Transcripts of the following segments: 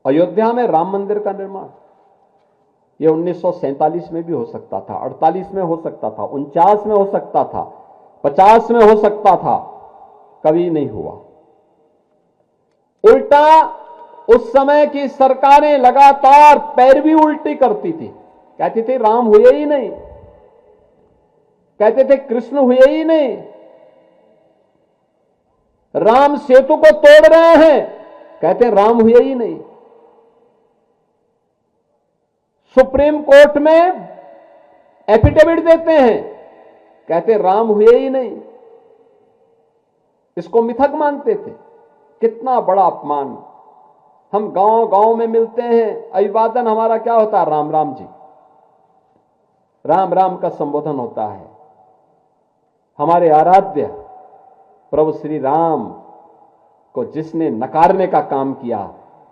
अयोध्या में राम मंदिर का निर्माण, ये 1947 में भी हो सकता था, 48 में हो सकता था, 49 में हो सकता था, 50 में हो सकता था, कभी नहीं हुआ। उल्टा उस समय की सरकारें लगातार पैरवी उल्टी करती थी, कहती थी राम हुए ही नहीं, कहते थे कृष्ण हुए ही नहीं, राम सेतु को तोड़ रहे हैं, कहते राम हुए ही नहीं। सुप्रीम कोर्ट में एफिडेविट देते हैं, कहते राम हुए ही नहीं। इसको मिथक मानते थे। कितना बड़ा अपमान। हम गांव गांव में मिलते हैं, अभिवादन हमारा क्या होता है? राम राम जी, राम राम का संबोधन होता है। हमारे आराध्य प्रभु श्री राम को जिसने नकारने का काम किया,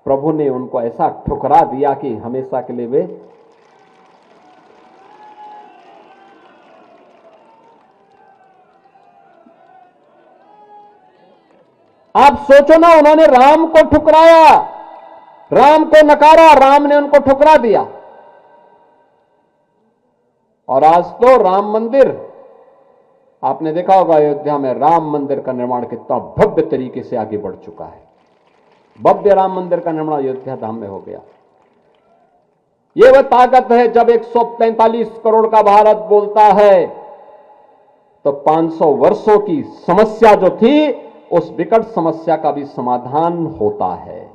प्रभु ने उनको ऐसा ठुकरा दिया कि हमेशा के लिए वे आप सोचो ना, उन्होंने राम को ठुकराया, राम को नकारा, राम ने उनको ठुकरा दिया। और आज तो राम मंदिर, आपने देखा होगा अयोध्या में राम मंदिर का निर्माण कितना भव्य तरीके से आगे बढ़ चुका है। भव्य राम मंदिर का निर्माण अयोध्या धाम में हो गया। यह वह ताकत है जब 145 करोड़ का भारत बोलता है तो 500 वर्षों की समस्या जो थी, उस विकट समस्या का भी समाधान होता है।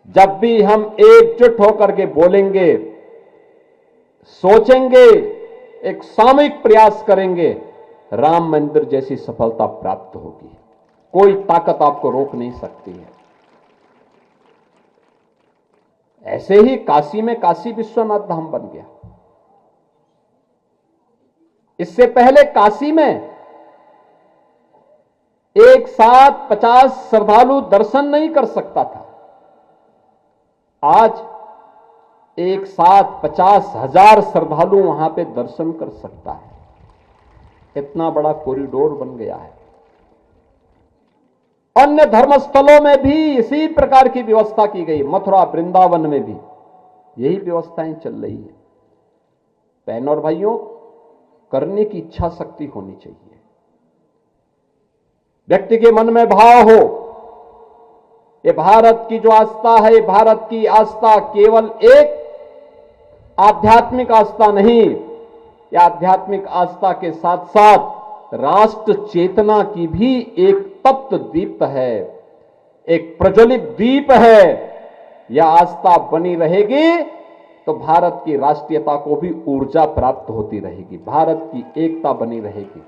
जब भी हम एकजुट होकर के बोलेंगे, सोचेंगे, एक सामूहिक प्रयास करेंगे, राम मंदिर जैसी सफलता प्राप्त होगी। कोई ताकत आपको रोक नहीं सकती है। ऐसे ही काशी में काशी विश्वनाथ धाम बन गया। इससे पहले काशी में एक साथ 50 श्रद्धालु दर्शन नहीं कर सकता था। आज एक साथ 50,000 श्रद्धालु वहां पे दर्शन कर सकता है। इतना बड़ा कॉरिडोर बन गया है। अन्य धर्मस्थलों में भी इसी प्रकार की व्यवस्था की गई। मथुरा वृंदावन में भी यही व्यवस्थाएं चल रही है। बहनों और भाइयों, करने की इच्छा शक्ति होनी चाहिए। व्यक्ति के मन में भाव हो। ये भारत की जो आस्था है, भारत की आस्था केवल एक आध्यात्मिक आस्था नहीं, यह आध्यात्मिक आस्था के साथ साथ राष्ट्र चेतना की भी एक तप्त दीप है, एक प्रज्वलित दीप है। यह आस्था बनी रहेगी तो भारत की राष्ट्रीयता को भी ऊर्जा प्राप्त होती रहेगी, भारत की एकता बनी रहेगी।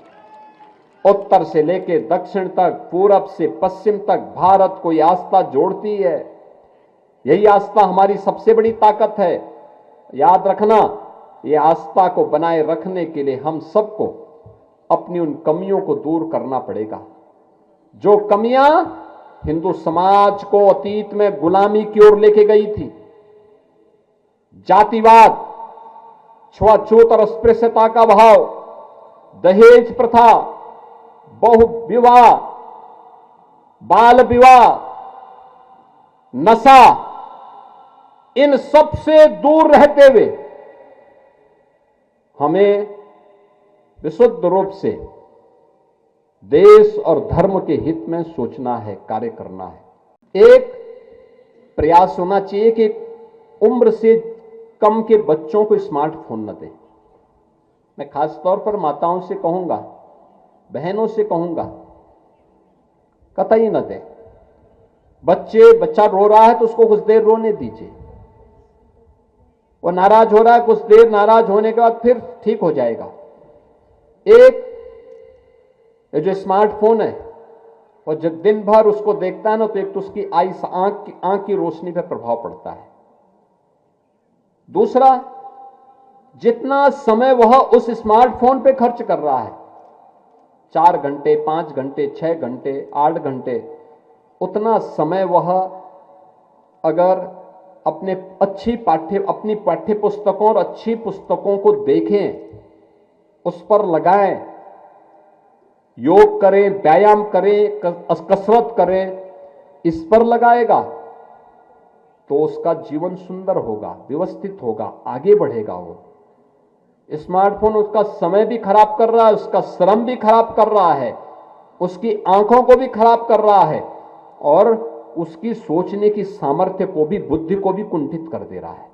उत्तर से लेकर दक्षिण तक, पूरब से पश्चिम तक भारत को यह आस्था जोड़ती है। यही आस्था हमारी सबसे बड़ी ताकत है। याद रखना, यह आस्था को बनाए रखने के लिए हम सबको अपनी उन कमियों को दूर करना पड़ेगा। जो कमियां हिंदू समाज को अतीत में गुलामी की ओर लेके गई थी, जातिवाद, छुआछूत और अस्पृश्यता का भाव, दहेज प्रथा, बहु विवाह, बाल विवाह, नशा, इन सब से दूर रहते हुए हमें विशुद्ध रूप से देश और धर्म के हित में सोचना है, कार्य करना है। एक प्रयास होना चाहिए कि उम्र से कम के बच्चों को स्मार्टफोन न दें। मैं खास तौर पर माताओं से कहूंगा, बहनों से कहूंगा, कतई न दें। बच्चा रो रहा है तो उसको कुछ देर रोने दीजिए। वो नाराज हो रहा है, कुछ देर नाराज होने के बाद फिर ठीक हो जाएगा। एक ये जो स्मार्टफोन है, और जब दिन भर उसको देखता है ना, तो एक तो उसकी आंख की रोशनी पर प्रभाव पड़ता है। दूसरा, जितना समय वह उस स्मार्टफोन पे खर्च कर रहा है, 4 घंटे, 5 घंटे, 6 घंटे, 8 घंटे, उतना समय वह अगर अपनी पाठ्य पुस्तकों और अच्छी पुस्तकों को देखें, उस पर लगाएं, योग करें, व्यायाम करें, कसरत करें, इस पर लगाएगा तो उसका जीवन सुंदर होगा, व्यवस्थित होगा, आगे बढ़ेगा। वो स्मार्टफोन उसका समय भी खराब कर रहा है, उसका श्रम भी खराब कर रहा है, उसकी आंखों को भी खराब कर रहा है और उसकी सोचने की सामर्थ्य को भी, बुद्धि को भी कुंठित कर दे रहा है।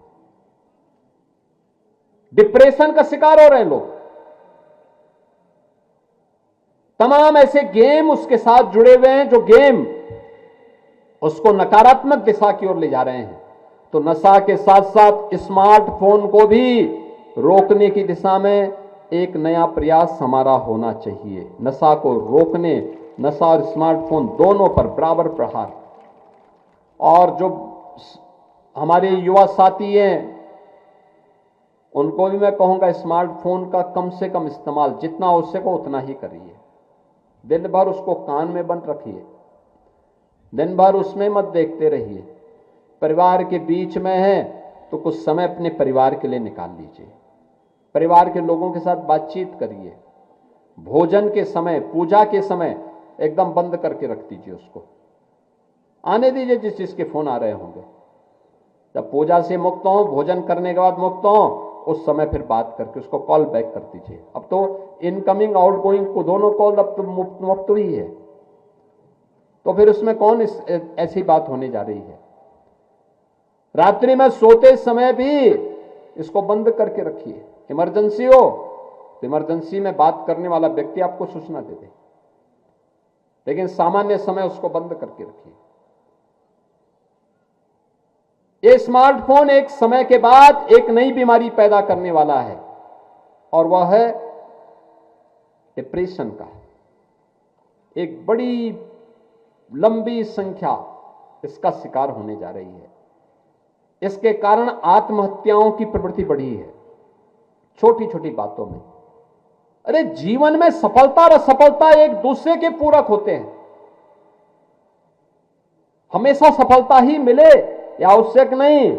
डिप्रेशन का शिकार हो रहे हैं लोग। तमाम ऐसे गेम उसके साथ जुड़े हुए हैं जो गेम उसको नकारात्मक दिशा की ओर ले जा रहे हैं। तो नशा के साथ साथ स्मार्टफोन को भी रोकने की दिशा में एक नया प्रयास हमारा होना चाहिए। नशा को रोकने, नशा और स्मार्टफोन दोनों पर बराबर प्रहार। और जो हमारे युवा साथी हैं उनको भी मैं कहूंगा स्मार्टफोन का कम से कम इस्तेमाल जितना हो सके उतना ही करिए। दिन भर उसको कान में बंद रखिए, दिन भर उसमें मत देखते रहिए। परिवार के बीच में है तो कुछ समय अपने परिवार के लिए निकाल लीजिए, परिवार के लोगों के साथ बातचीत करिए। भोजन के समय, पूजा के समय एकदम बंद करके रख दीजिए, उसको आने दीजिए जिस जिसके फोन आ रहे होंगे। जब पूजा से मुक्त हो, भोजन करने के बाद मुक्त हो, उस समय फिर बात करके उसको कॉल बैक कर दीजिए। अब तो इनकमिंग आउटगोइंग को दोनों कॉल अब तो मुफ्त ही है, तो फिर उसमें कौन ऐसी बात होने जा रही है। रात्रि में सोते समय भी इसको बंद करके रखिए। इमरजेंसी हो तो इमरजेंसी में बात करने वाला व्यक्ति आपको सूचना दे दे, लेकिन सामान्य समय उसको बंद करके रखिए। ये स्मार्टफोन एक समय के बाद एक नई बीमारी पैदा करने वाला है और वह है डिप्रेशन का। एक बड़ी लंबी संख्या इसका शिकार होने जा रही है। इसके कारण आत्महत्याओं की प्रवृत्ति बढ़ी है, छोटी छोटी बातों में। अरे जीवन में सफलता और असफलता एक दूसरे के पूरक होते हैं। हमेशा सफलता ही मिले या आवश्यक नहीं।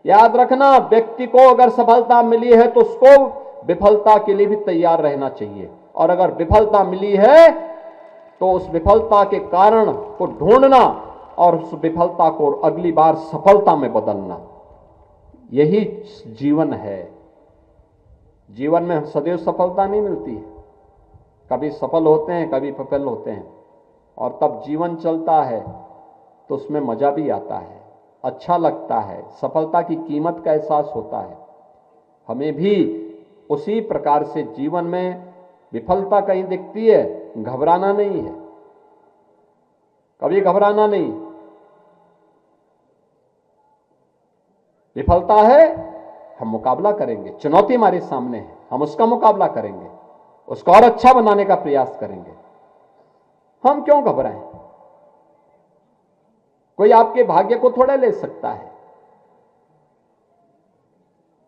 याद रखना, व्यक्ति को अगर सफलता मिली है तो उसको विफलता के लिए भी तैयार रहना चाहिए, और अगर विफलता मिली है तो उस विफलता के कारण को ढूंढना और उस विफलता को अगली बार सफलता में बदलना, यही जीवन है। जीवन में सदैव सफलता नहीं मिलती है, कभी सफल होते हैं, कभी विफल होते हैं, और तब जीवन चलता है तो उसमें मजा भी आता है, अच्छा लगता है, सफलता की कीमत का एहसास होता है। हमें भी उसी प्रकार से जीवन में विफलता कहीं दिखती है, घबराना नहीं है, कभी घबराना नहीं। विफलता है, हम मुकाबला करेंगे। चुनौती हमारे सामने है, हम उसका मुकाबला करेंगे, उसको और अच्छा बनाने का प्रयास करेंगे। हम क्यों घबराएं? कोई आपके भाग्य को थोड़ा ले सकता है।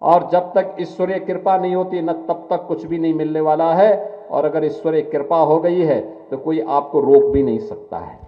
और जब तक ईश्वरीय कृपा नहीं होती न तब तक कुछ भी नहीं मिलने वाला है, और अगर ईश्वरीय कृपा हो गई है तो कोई आपको रोक भी नहीं सकता है।